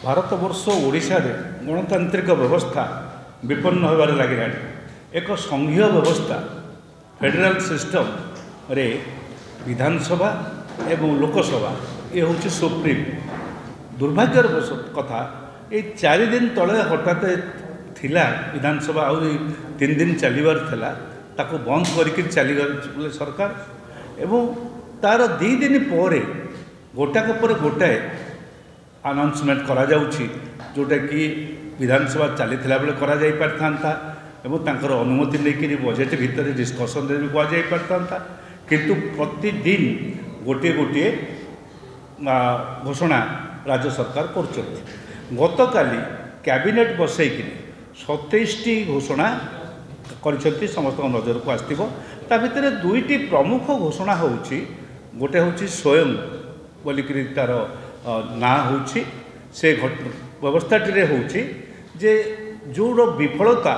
भारतवर्ष ओडिशा रे गणतांत्रिक व्यवस्था विपन्न होबार लगे। एक संघीय व्यवस्था फेडरल सिस्टम रे विधानसभा एवं लोकसभा ये हूँ सुप्रीम। दुर्भाग्यर कथा ये 4 दिन तले हठात थिला विधानसभा आ 3 दिन चलबार थिला ताको बंद करके चलीगले सरकार एवं तार 2 दिन पर गोटाक पर गोटाए अनाउंसमेंट करा जाउछि जोटा कि विधानसभा चली बेले करा जाई पारथांता एवं तांकर अनुमति लेकिन बजेट भितर डिस्कसन भी कह जाई पारथांता किंतु प्रतिदिन गोटे गोटे घोषणा राज्य सरकार करछथि। गतकाली कैबिनेट बसैकि 27टी घोषणा करछथि समस्त नजर को आस्तिबो। ता भितर 2टी प्रमुख घोषणा होउछि गोटे होउछि स्वयं बोलिकरी तार ना होउछि से व्यवस्थाटी होउछि जे जोर विफलता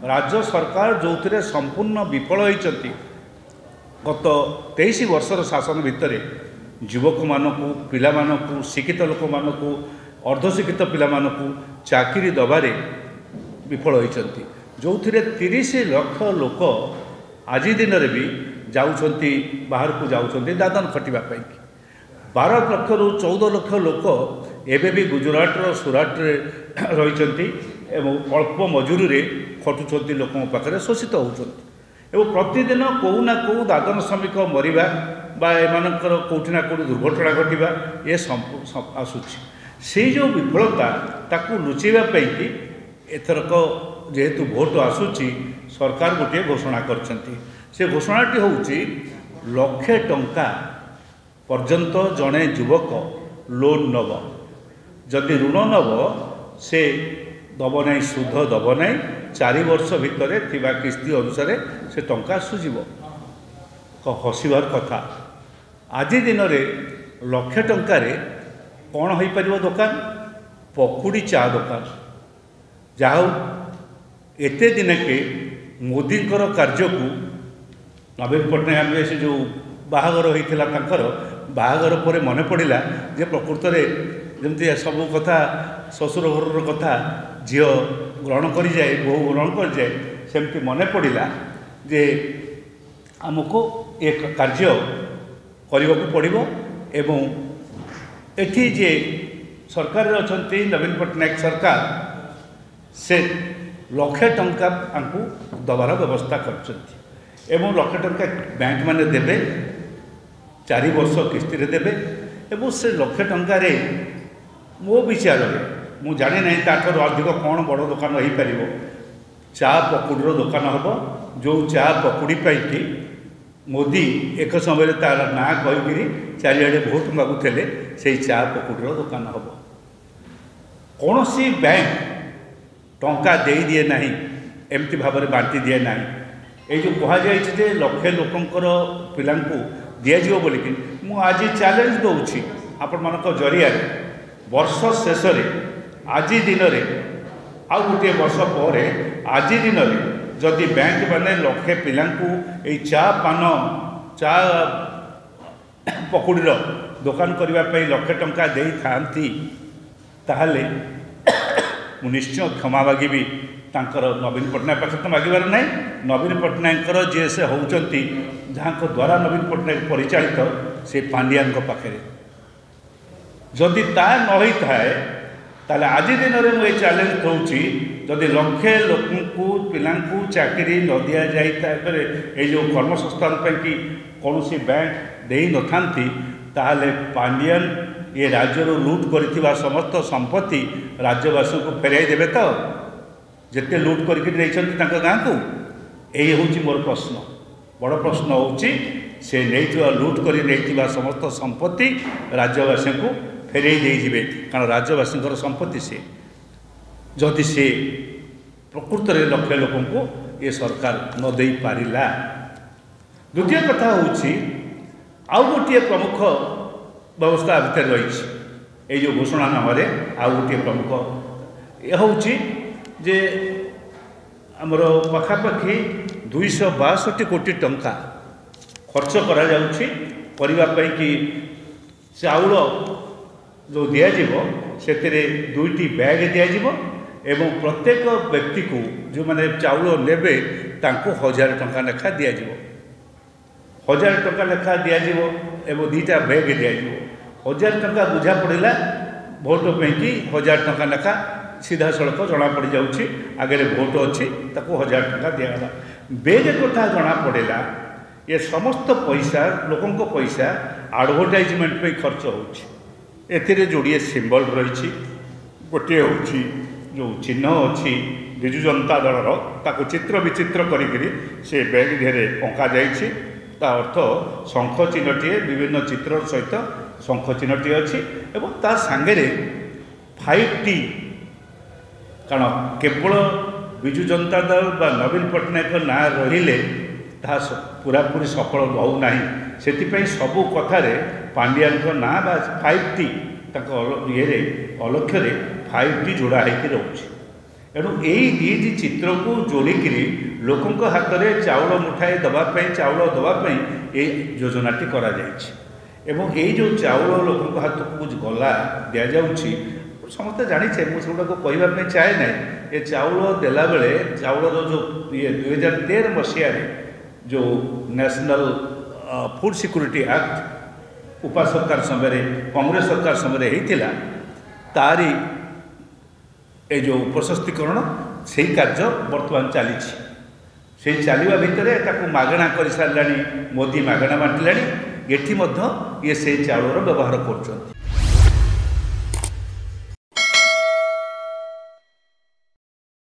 राज्य सरकार जो थे संपूर्ण विफल होइछथि गत 23 वर्षर शासन भितर युवक मानकू पिला मानकू शिक्षित लोक मानकू अर्धशिक्षित पिला मानकू चाकरी दबारे विफल होइछथि जो थे 30 लाख लोक आज दिन में भी जाउछथि बाहर को जाउछथि दादन खटिबा पाई। 12 लाख रु 14 लाख लोक एबे भी गुजरात सुराट रही एवं अल्प मजूरी रे खटुंट लोक पाखे शोषित होती एवं प्रतिदिन कौ ना कौ दादन श्रमिक मरवा एमानकर कौटि ना कौटि दुर्घटना घटवा ये आसूची से जो विफलता ताकू लुचेवाई कि एथरक जेहेतु भोट आसूची सरकार गोटे घोषणा करछंती। से घोषणाटी होउची लक्षे टंका पर्यंत जड़े युवक लोन नब जदि ऋण नब से दब नहीं सुध दब नहीं 4 वर्ष भितर थिबा किस्ती अनुसार से टंका सुझीब। हसिबार कथा आज दिन में लक्षे टंकार कौन हो पार दुकान पकुड़ी चा दुकान जहाँ एते दिन के मोदी कार्य को नवीन पट्टनायक से जो बाहागर होता बाहागर पर मन पड़ा जे प्रकृत में जमती सब कथा ससुर घर कथा झील ग्रहण कर जाए बहु ग्रहण कर जाए सेमती मन पड़ा जे आमको एक कार्य करने को पड़ो एवं एठी जे सरकार अच्छी नवीन पट्टनायक सरकार से लक्षे टंका आंकु दबार व्यवस्था करछंती एवं लक्षे टंका बैंक माने देबे 4 वर्ष किस्ती देबे एवं से लक्षे टंकार मो विचार मु जाने नहीं ताठर अधिक कौन बड़ दुकान हो पार चा पकुड़ीर दुकान हम जो चा पकुड़ी पाई मोदी एक समय तार ना कहीकि चारिआडे भोट मागुले से चा पकुड़ीर दुकान हम कौन सी बैंक टंका दे दिए ना एमती भाव में बांटी दिए ना ये जो कहुए लक्षे लोकंर पिला दिज्व बोलिकी मु आज चैलेंज दूसरी आपण मान जरिया वर्ष शेष आज दिन में आउ गोटे वर्ष पर आज दिन में जदि बैंक मैंने लक्षे पिला चा पान चा पकुड़ीर दुकान करने लक्षे टंका दे थांती ताहले मु निश्चय क्षमा मागिबी तांकर नवीन पट्टनायक पाखे तो मागिबार ना नवीन पट्टनायक जी से होउचंती जहाँ द्वारा नवीन पट्टनायक परिचालित से पांडियान पाखे जदि ता न थाए ताले आज दिन में मुझे चैलेंज दूसरी जदि लक्षे लोक पिला चाकरी न दि जाए ये जो कर्मसंस्थान कि कौन सी बैंक दे न था ताहले पांडियान ये राज्य लुट कर समस्त संपत्ति राज्यवासी को फेराई देवे तो जिते लुट करके गाँ को यही हूँ मोर प्रश्न बड़ प्रश्न होची से नहीं लुट कर समस्त संपत्ति राज्यवासी को फेरई दे कारण राज्यवासी संपत्ति से जदि से प्रकृत में लक्ष्य लोक को ये सरकार न दे पारिला। द्वितीय कथा होची आउ गोटे प्रमुख व्यवस्था भितर रही ये जो घोषणा नाम आउ गोटे प्रमुख यह हूँ जे आमर पाखापाखि 262 कोटी टंका खर्च करा जाउछि करबा पई कि चाउल जो दिज्व ସେଥିରେ 2ଟି ବ୍ୟାଗ୍ ଦିଆଯିବ ଏବଂ ପ୍ରତ୍ୟେକ ବ୍ୟକ୍ତିକୁ ଯେଉଁମାନେ ଚାଉଳ ନେବେ ତାଙ୍କୁ 1000 ଟଙ୍କା ଲେଖା ଦିଆଯିବ। 1000 ଟଙ୍କା ଲେଖା ଦିଆଯିବ ଏବଂ 2ଟା ବ୍ୟାଗ୍ ଦିଆଯିବ। 1000 ଟଙ୍କା ବୁଝା ପଡ଼ିଲା ଭୋଟ ପାଇଁକି 1000 ଟଙ୍କା ଲେଖା ସିଧାସଳଖ ଜଣାପଡ଼ିଯାଉଛି ଆଗରେ ଭୋଟ ଅଛି ତାକୁ 1000 ଟଙ୍କା ଦିଆଗଲା। ବ୍ୟାଗ୍ କଥା ଜଣାପଡ଼ିଲା ଏ ସମସ୍ତ ପଇସା ଲୋକଙ୍କ ପଇସା ଆଡ଼ଭର୍ଟାଇଜମେଣ୍ଟ ପାଇଁ ଖର୍ଚ୍ଚ ହେଉଛି। ଏଥିରେ ଯୋଡ଼ିଏ ସିମ୍ବଲ ରହିଛି। ଗୋଟିଏ ହେଉଛି ଯେଉଁ ଚିହ୍ନ ଅଛି ବିଜୁ ଜନତା ଦଳର ତାକୁ ଚିତ୍ର ବିଚିତ୍ର କରିକିରି ସେ ବ୍ୟାଗ୍ ଦେହରେ ଅଙ୍କାଯାଇଛି। ତା ଅର୍ଥ ଶଙ୍ଖ ଚିହ୍ନଟିଏ ବିଭିନ୍ନ ଚିତ୍ର ସହିତ ଶଙ୍ଖ ଚିହ୍ନଟିଏ ଅଛି ଏବଂ ତା ସାଙ୍ଗରେ 5T କାରଣ କେବଳ ବିଜୁ ଜନତା ଦଳ ବା ନବୀନ ପଟ୍ଟନାୟକ ନାଁ ରହିଲେ ତାହା ପୁରାପୁରି ସଫଳ ହେଉନାହିଁ। ସେଥିପାଇଁ ସବୁ କଥାରେ ପାଣ୍ଡିଆନଙ୍କ ନାଁ ବା 5T ତାଙ୍କ ଇଏରେ ଅଲକ୍ଷ୍ୟରେ 5T ଯୋଡ଼ା ହେଇକି ରହୁଛି। ଏଣୁ ଏଇ 2ଟି ଚିତ୍ରକୁ ଯୋଡ଼ିକିରି ଲୋକଙ୍କ ହାତରେ ଚାଉଳ ମୁଠାଏ ଦେବା ପାଇଁ ଚାଉଳ ଦେବା ପାଇଁ ଏଇ ଯୋଜନାଟି କରାଯାଇଛି ଏବଂ ଏଇ ଯେଉଁ ଚାଉଳ ଲୋକଙ୍କ ହାତକୁ ଗଲା ଦିଆଯାଉଛି ସମସ୍ତେ ଜାଣିଛେ, ମୁଁ ସେଗୁଡ଼ାକୁ କହିବା ପାଇଁ ଚାହେଁ ନାହିଁ। ଏ ଚାଉଳ ଦେଲାବେଳେ ଚାଉଳର ଯେଉଁ 2013 ମସିହାରେ ଯେଉଁ ନ୍ୟାସନାଲ ଫୁଡ୍ ସିକ୍ୟୁରିଟି ଆକ୍ଟ ଉପା ସରକାର ସମୟରେ କଂଗ୍ରେସ ସରକାର ସମୟରେ ହେଇଥିଲା ତାରି ଏ ଯେଉଁ ପ୍ରଶସ୍ତିକରଣ ସେହି କାର୍ଯ୍ୟ ବର୍ତ୍ତମାନ ଚାଲିଛି। ସେଇ ଚାଲିବା ଭିତରେ ତାକୁ ମାଗଣା କରିସାରିଲାଣି, ମୋଦି ମାଗଣା ବାଣ୍ଟିଲାଣି। ଏଠି ମଧ୍ୟ ଇଏ ସେଇ ଚାଉଳର ବ୍ୟବହାର କରୁଛନ୍ତି।